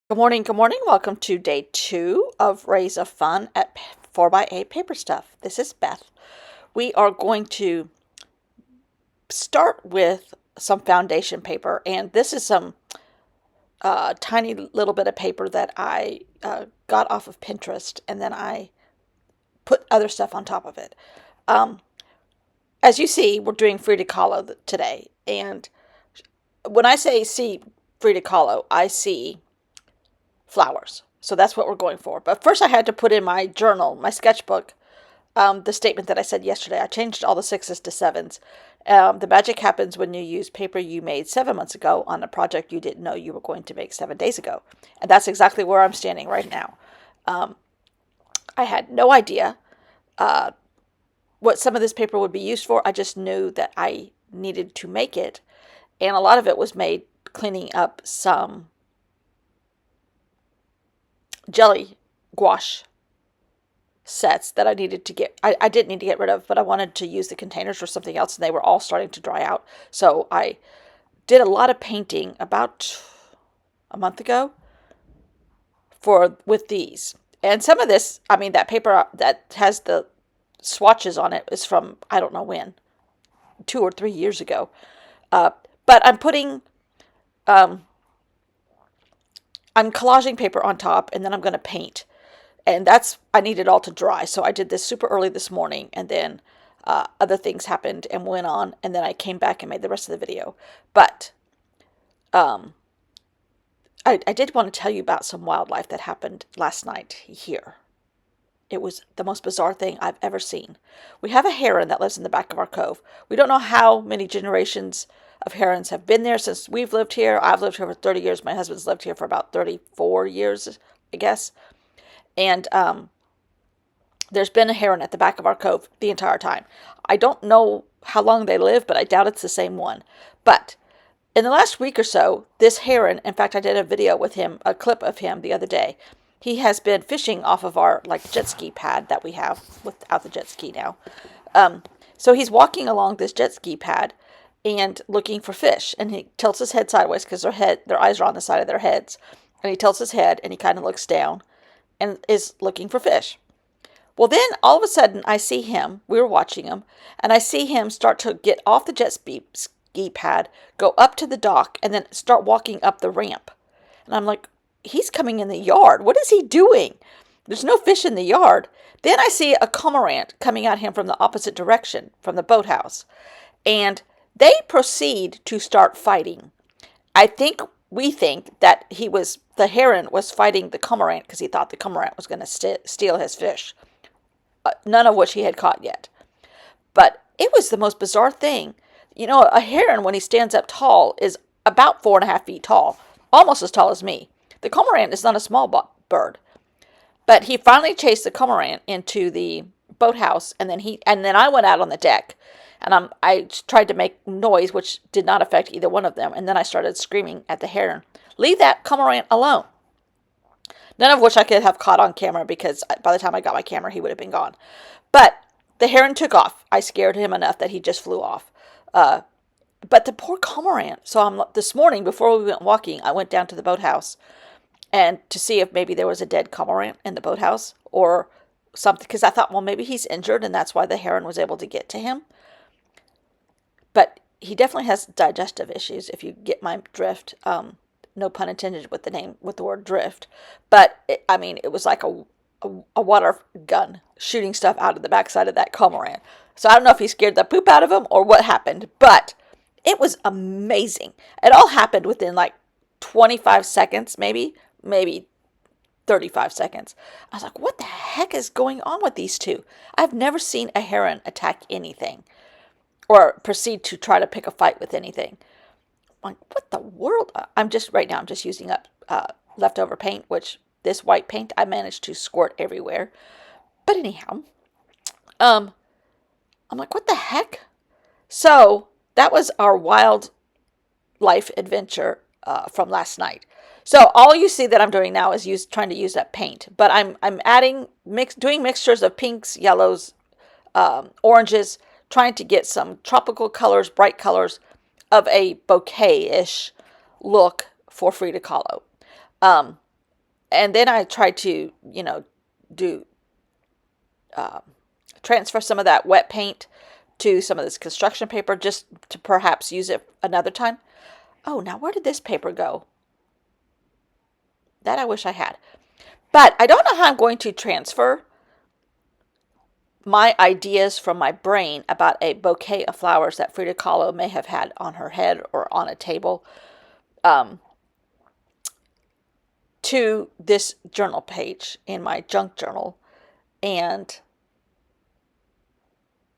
Good morning, good morning. Welcome to day 2 of Rays of Fun at 4x8 Paper Stuff. This is Beth. We are going to start with some foundation paper, and this is some tiny little bit of paper that I got off of Pinterest, and then I put other stuff on top of it. Um, as you see, we're doing Frida Kahlo today, and when I see Frida Kahlo, I see flowers. So that's what we're going for. But first, I had to put in my journal, my sketchbook, the statement that I said yesterday. I changed all the sixes to sevens. The magic happens when you use paper you made 7 months ago on a project you didn't know you were going to make 7 days ago. And that's exactly where I'm standing right now. I had no idea what some of this paper would be used for. I just knew that I needed to make it. And a lot of it was made cleaning up some jelly gouache sets that I needed to I didn't need to get rid of, but I wanted to use the containers for something else, and they were all starting to dry out. So I did a lot of painting about a month ago with these. And some of this, I mean, that paper that has the swatches on it is from, I don't know when, 2 or 3 years ago. But um, I'm collaging paper on top, and then I'm going to paint. And I need it all to dry. So I did this super early this morning, and then other things happened and went on, and then I came back and made the rest of the video. But um, I did want to tell you about some wildlife that happened last night here. It was the most bizarre thing I've ever seen. We have a heron that lives in the back of our cove. We don't know how many generations of herons have been there since we've lived here. I've lived here for 30 years. My husband's lived here for about 34 years, I guess. And there's been a heron at the back of our cove the entire time. I don't know how long they live, but I doubt it's the same one. But in the last week or so, this heron, in fact, I did a video with him, a clip of him the other day. He has been fishing off of our jet ski pad that we have without the jet ski now. So he's walking along this jet ski pad and looking for fish. And he tilts his head sideways because their eyes are on the side of their heads. And he tilts his head and he kind of looks down and is looking for fish. Well, then all of a sudden I see him, we were watching him, and I see him start to get off the jet ski pad, go up to the dock, and then start walking up the ramp. And I'm like, he's coming in the yard. What is he doing? There's no fish in the yard. Then I see a cormorant coming at him from the opposite direction, from the boathouse. And they proceed to start fighting. We think that the heron was fighting the cormorant because he thought the cormorant was going to steal his fish. None of which he had caught yet. But it was the most bizarre thing. You know, a heron, when he stands up tall, is about 4.5 feet tall, almost as tall as me. The cormorant is not a small bird. But he finally chased the cormorant into the boathouse, and then I went out on the deck, and I tried to make noise, which did not affect either one of them, and then I started screaming at the heron, "Leave that cormorant alone." None of which I could have caught on camera because by the time I got my camera, he would have been gone. But the heron took off. I scared him enough that he just flew off. But the poor cormorant. So this morning, before we went walking, I went down to the boathouse and to see if maybe there was a dead cormorant in the boathouse or something. Because I thought, well, maybe he's injured and that's why the heron was able to get to him. But he definitely has digestive issues, if you get my drift. No pun intended with the word drift, but it was like a water gun shooting stuff out of the backside of that cormorant. So I don't know if he scared the poop out of him or what happened, but it was amazing. It all happened within like 25 seconds, maybe 35 seconds. I was like, what the heck is going on with these two? I've never seen a heron attack anything or proceed to try to pick a fight with anything. Like, what the world? Right now I'm just using up leftover paint, which this white paint I managed to squirt everywhere. But anyhow, I'm like, what the heck? So that was our wild life adventure from last night. So all you see that I'm doing now is trying to use up paint, but I'm doing mixtures of pinks, yellows, oranges, trying to get some tropical colors, bright colors of a bouquet-ish look for Frida Kahlo. And then I tried to, do transfer some of that wet paint to some of this construction paper just to perhaps use it another time. Oh, now where did this paper go? That I wish I had. But I don't know how I'm going to transfer my ideas from my brain about a bouquet of flowers that Frida Kahlo may have had on her head or on a table to this journal page in my junk journal. And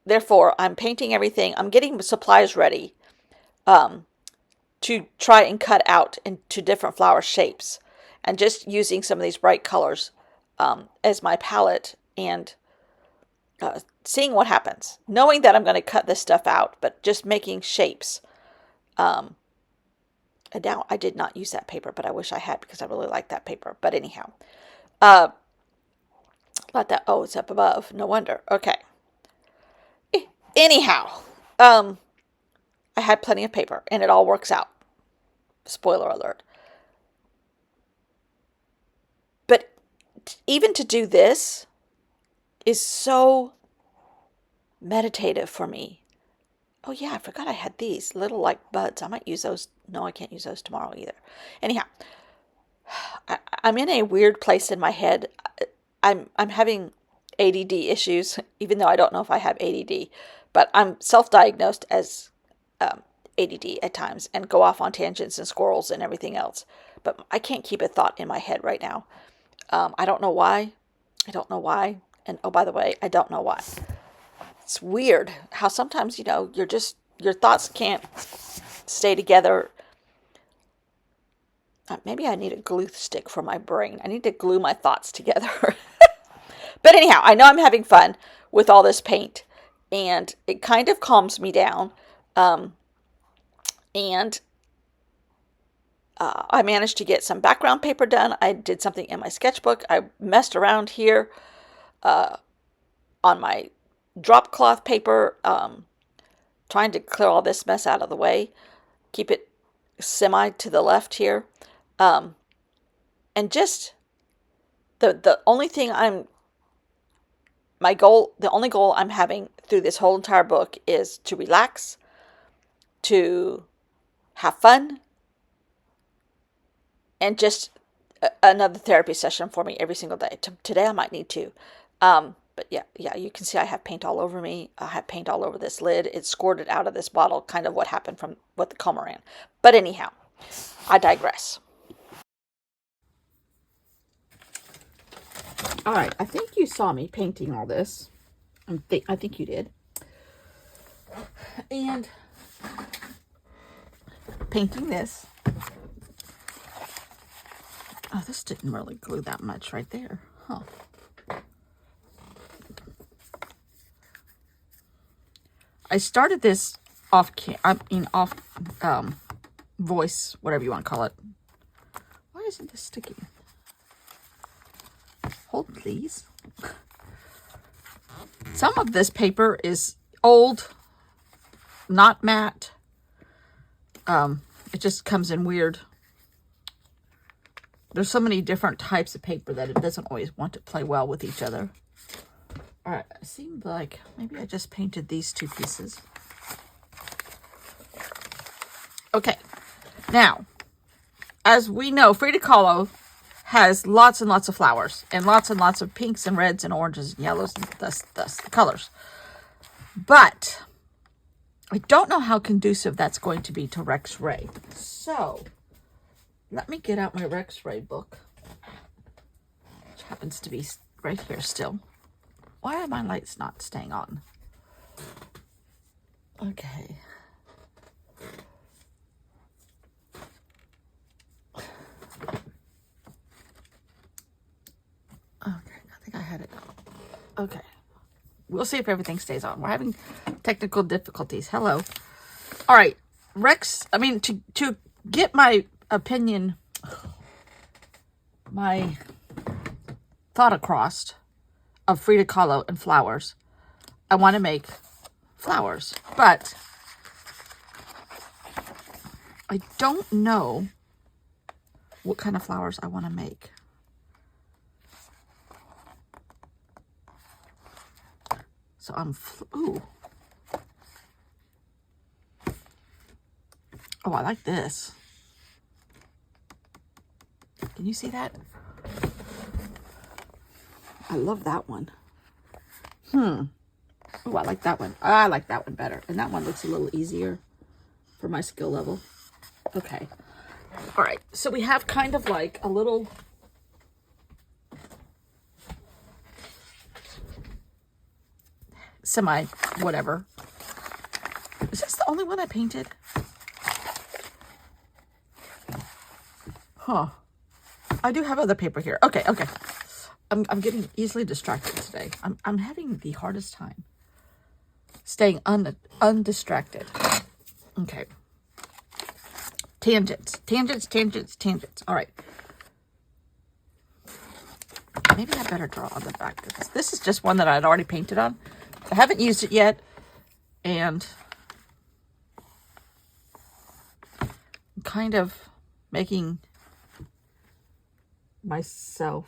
therefore, I'm painting everything. I'm getting supplies ready to try and cut out into different flower shapes. And just using some of these bright colors as my palette and seeing what happens. Knowing that I'm going to cut this stuff out, but just making shapes. And now I did not use that paper, but I wish I had because I really like that paper. But anyhow, about that. Oh, it's up above. No wonder. Okay. Anyhow, I had plenty of paper and it all works out. Spoiler alert. But even to do this is so meditative for me. Oh yeah, I forgot I had these little like buds. I might use those. No, I can't use those tomorrow either. Anyhow, I'm in a weird place in my head. I'm having ADD issues, even though I don't know if I have ADD, but I'm self-diagnosed as ADD at times and go off on tangents and squirrels and everything else. But I can't keep a thought in my head right now. I don't know why. I don't know why. And oh, by the way, I don't know why. It's weird how sometimes, your thoughts can't stay together. Maybe I need a glue stick for my brain. I need to glue my thoughts together. But anyhow, I know I'm having fun with all this paint, and it kind of calms me down. And I managed to get some background paper done. I did something in my sketchbook. I messed around here on my drop cloth paper, trying to clear all this mess out of the way, keep it semi to the left here. And just the only thing the only goal I'm having through this whole entire book is to relax, to have fun, and just another therapy session for me every single day. Today I might need two. But yeah, you can see I have paint all over me. I have paint all over this lid. It squirted out of this bottle, kind of what happened from what the comb ran. But anyhow, I digress. All right, I think you saw me painting all this. I think you did. And painting this. Oh, this didn't really glue that much right there. Huh. I started this off voice, whatever you want to call it. Why isn't this sticky? Hold, please. Some of this paper is old, not matte. It just comes in weird. There's so many different types of paper that it doesn't always want to play well with each other. All right, it seemed like maybe I just painted these two pieces. Okay, now, as we know, Frida Kahlo has lots and lots of flowers and lots of pinks and reds and oranges and yellows and thus the colors. But I don't know how conducive that's going to be to Rex Ray. So let me get out my Rex Ray book, which happens to be right here still. Why are my lights not staying on? Okay. Okay, I think I had it. Okay. We'll see if everything stays on. We're having technical difficulties. Hello. All right. To get my opinion, my thought across of Frida Kahlo and flowers, I want to make flowers, but I don't know what kind of flowers I want to make. So ooh. Oh, I like this. Can you see that? I love that one. Oh, I like that one. I like that one better. And that one looks a little easier for my skill level. Okay. All right. So we have kind of like a little semi whatever. Is this the only one I painted? Huh. I do have other paper here. Okay, okay. I'm getting easily distracted today. I'm having the hardest time staying undistracted. Okay. Tangents. All right. Maybe I better draw on the back of this. This is just one that I'd already painted on. I haven't used it yet, and I'm kind of making myself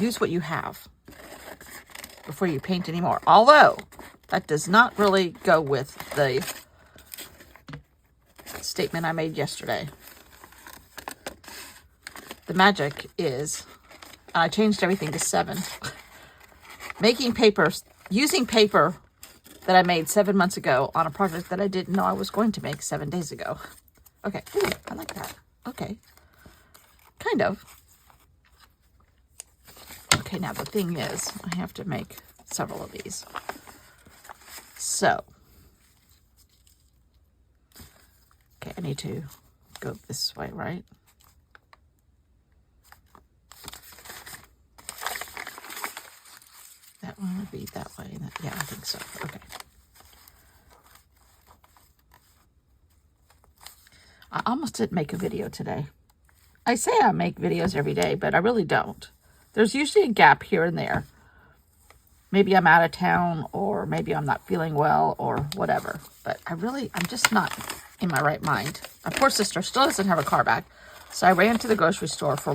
use what you have before you paint anymore. Although that does not really go with the statement I made yesterday. The magic is, I changed everything to 7. Making papers, using paper that I made 7 months ago on a project that I didn't know I was going to make 7 days ago. Okay, ooh, I like that. Okay, kind of. Okay, now the thing is, I have to make several of these. So, okay, I need to go this way, right? That one would be that way. Yeah, I think so. Okay. I almost didn't make a video today. I say I make videos every day, but I really don't. There's usually a gap here and there. Maybe I'm out of town, or maybe I'm not feeling well, or whatever. But I'm just not in my right mind. My poor sister still doesn't have her car back. So I ran to the grocery store for